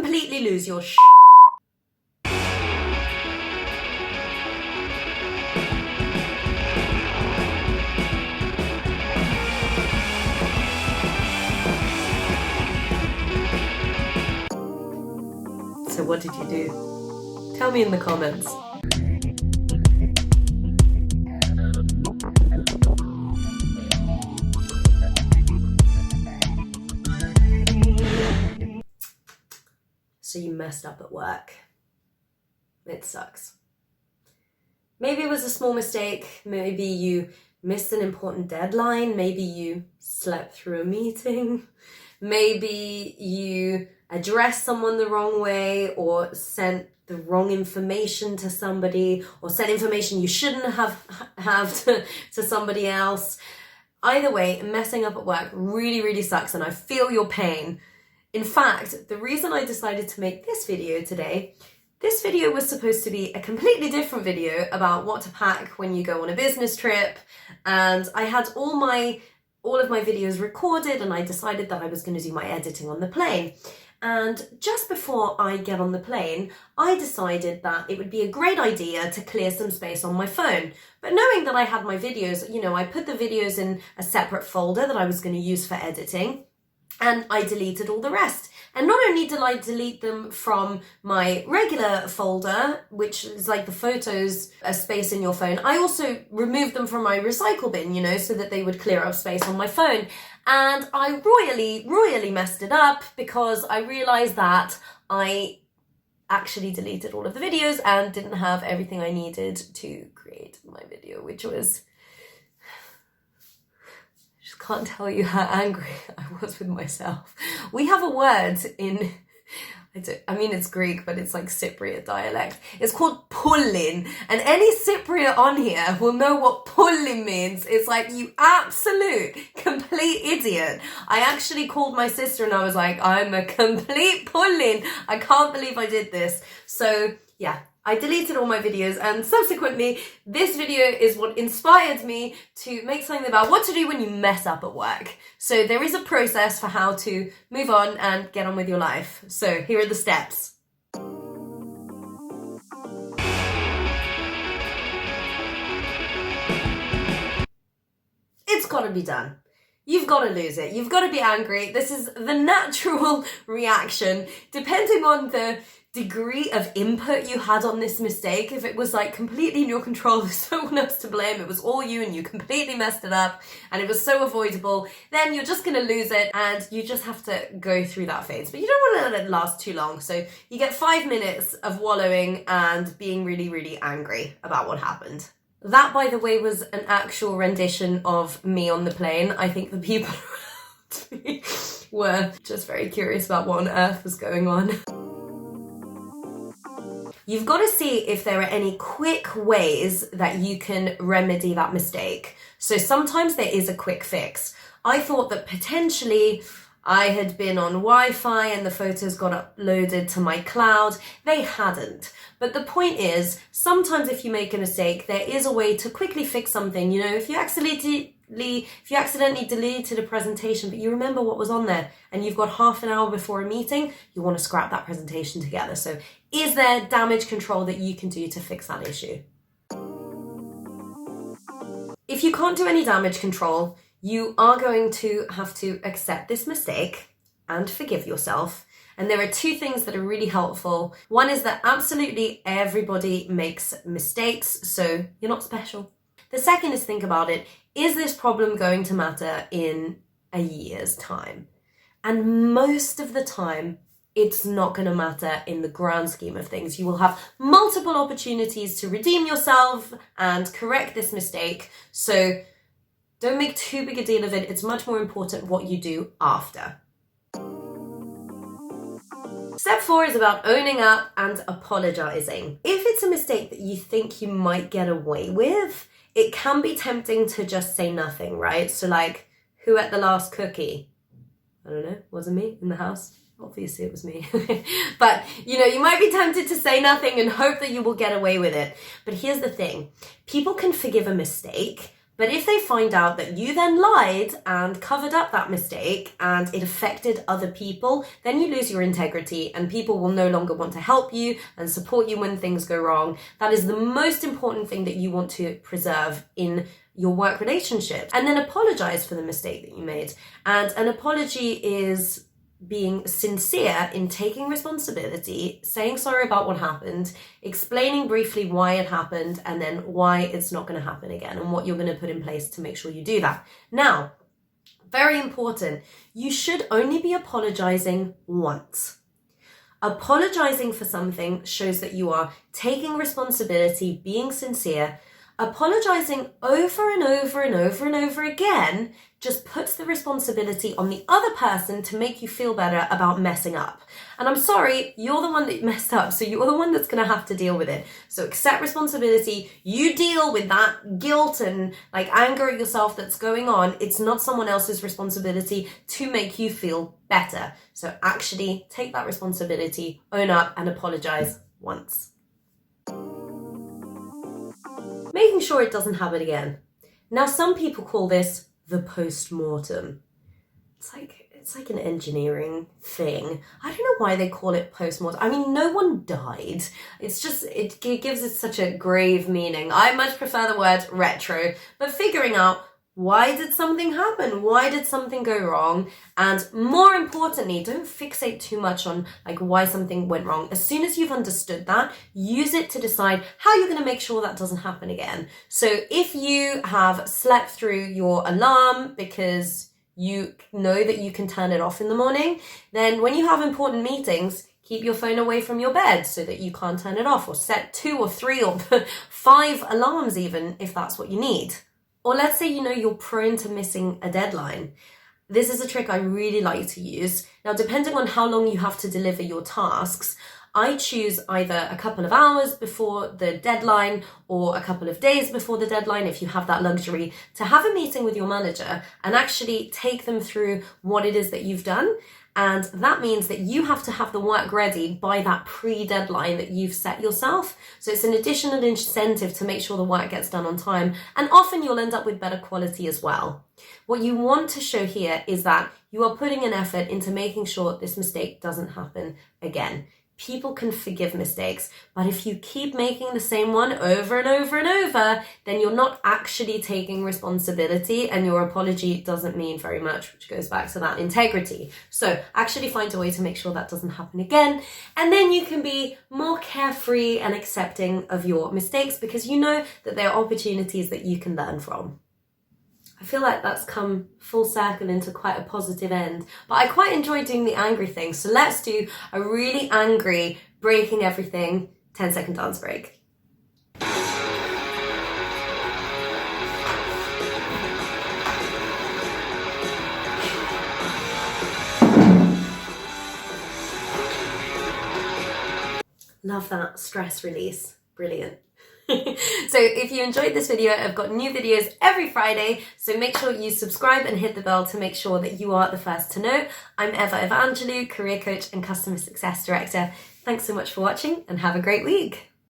completely lose your sh**. So what did you do? Tell me in the comments. So you messed up at work. It sucks. Maybe it was a small mistake. Maybe you missed an important deadline. Maybe you slept through a meeting. Maybe you addressed someone the wrong way, or sent the wrong information to somebody, or sent information you shouldn't have to somebody else. Either way, messing up at work really, really sucks, and I feel your pain. In fact, the reason I decided to make this video today, this video was supposed to be a completely different video about what to pack when you go on a business trip, and I had all of my videos recorded, and I decided that I was going to do my editing on the plane. And just before I get on the plane, I decided that it would be a great idea to clear some space on my phone. But knowing that I had my videos, I put the videos in a separate folder that I was going to use for editing, and I deleted all the rest. And not only did I delete them from my regular folder, which is like the photos, a space in your phone, I also removed them from my recycle bin, so that they would clear up space on my phone. And I royally messed it up, because I realized that I actually deleted all of the videos and didn't have everything I needed to create my video, which was... can't tell you how angry I was with myself. We have a word in, it's Greek, but it's like Cypriot dialect. It's called pullin, and any Cypriot on here will know what pullin means. It's like, you absolute complete idiot. I actually called my sister and I was like, I'm a complete pullin. I can't believe I did this. So yeah, I deleted all my videos, and subsequently this video is what inspired me to make something about what to do when you mess up at work. So there is a process for how to move on and get on with your life. So here are the steps. It's got to be done. You've got to lose it. You've got to be angry. This is the natural reaction, depending on the degree of input you had on this mistake. If it was like completely in your control, there's no one else to blame, it was all you and you completely messed it up and it was so avoidable, then you're just gonna lose it and you just have to go through that phase. But you don't want to let it last too long, so you get 5 minutes of wallowing and being really, really angry about what happened. That, by the way, was an actual rendition of me on the plane. I think the people around me were just very curious about what on earth was going on. You've got to see if there are any quick ways that you can remedy that mistake. So sometimes there is a quick fix. I thought that potentially I had been on Wi-Fi and the photos got uploaded to my cloud. They hadn't. But the point is, sometimes if you make a mistake, there is a way to quickly fix something. If you accidentally deleted a presentation, but you remember what was on there and you've got half an hour before a meeting, you want to scrap that presentation together. So is there damage control that you can do to fix that issue? If you can't do any damage control, you are going to have to accept this mistake and forgive yourself. And there are 2 things that are really helpful. One is that absolutely everybody makes mistakes, so you're not special. The second is, think about it. Is this problem going to matter in a year's time? And most of the time, it's not going to matter in the grand scheme of things. You will have multiple opportunities to redeem yourself and correct this mistake. So don't make too big a deal of it. It's much more important what you do after. Step 4 is about owning up and apologizing. If it's a mistake that you think you might get away with, it can be tempting to just say nothing, right? So like, who ate the last cookie? I don't know, wasn't me in the house? Obviously it was me. But, you might be tempted to say nothing and hope that you will get away with it. But here's the thing. People can forgive a mistake, But if they find out that you then lied and covered up that mistake and it affected other people, then you lose your integrity and people will no longer want to help you and support you when things go wrong. That is the most important thing that you want to preserve in your work relationship. And then apologize for the mistake that you made. And an apology is being sincere in taking responsibility, saying sorry about what happened, explaining briefly why it happened, and then why it's not going to happen again and what you're going to put in place to make sure you do that. Now, very important, you should only be apologizing once. Apologizing for something shows that you are taking responsibility, being sincere. Apologizing over and over and over and over again just puts the responsibility on the other person to make you feel better about messing up. And I'm sorry, you're the one that messed up, so you're the one that's going to have to deal with it. So accept responsibility. You deal with that guilt and anger at yourself that's going on. It's not someone else's responsibility to make you feel better. So actually take that responsibility, own up, and apologize once. Making sure it doesn't happen again. Now, some people call this the post-mortem. It's like an engineering thing. I don't know why they call it post-mortem. I mean, no one died. It's just, it gives it such a grave meaning. I much prefer the word retro, but figuring out why did something happen? Why did something go wrong? And more importantly, don't fixate too much on why something went wrong. As soon as you've understood that, use it to decide how you're going to make sure that doesn't happen again. So if you have slept through your alarm because you know that you can turn it off in the morning, then when you have important meetings, keep your phone away from your bed so that you can't turn it off, or set 2 or 3 or 5 alarms even if that's what you need. Or let's say you're prone to missing a deadline. This is a trick I really like to use. Now, depending on how long you have to deliver your tasks, I choose either a couple of hours before the deadline or a couple of days before the deadline, if you have that luxury, to have a meeting with your manager and actually take them through what it is that you've done. And that means that you have to have the work ready by that pre-deadline that you've set yourself. So it's an additional incentive to make sure the work gets done on time. And often you'll end up with better quality as well. What you want to show here is that you are putting an effort into making sure this mistake doesn't happen again. People can forgive mistakes, but if you keep making the same one over and over and over, then you're not actually taking responsibility and your apology doesn't mean very much, which goes back to that integrity. So actually find a way to make sure that doesn't happen again. And then you can be more carefree and accepting of your mistakes because you know that there are opportunities that you can learn from. I feel like that's come full circle into quite a positive end, but I quite enjoy doing the angry thing. So let's do a really angry, breaking everything, 10-second dance break. Love that stress release. Brilliant. So if you enjoyed this video, I've got new videos every Friday, so make sure you subscribe and hit the bell to make sure that you are the first to know. I'm Eva Evangelou, career coach and customer success director. Thanks so much for watching and have a great week.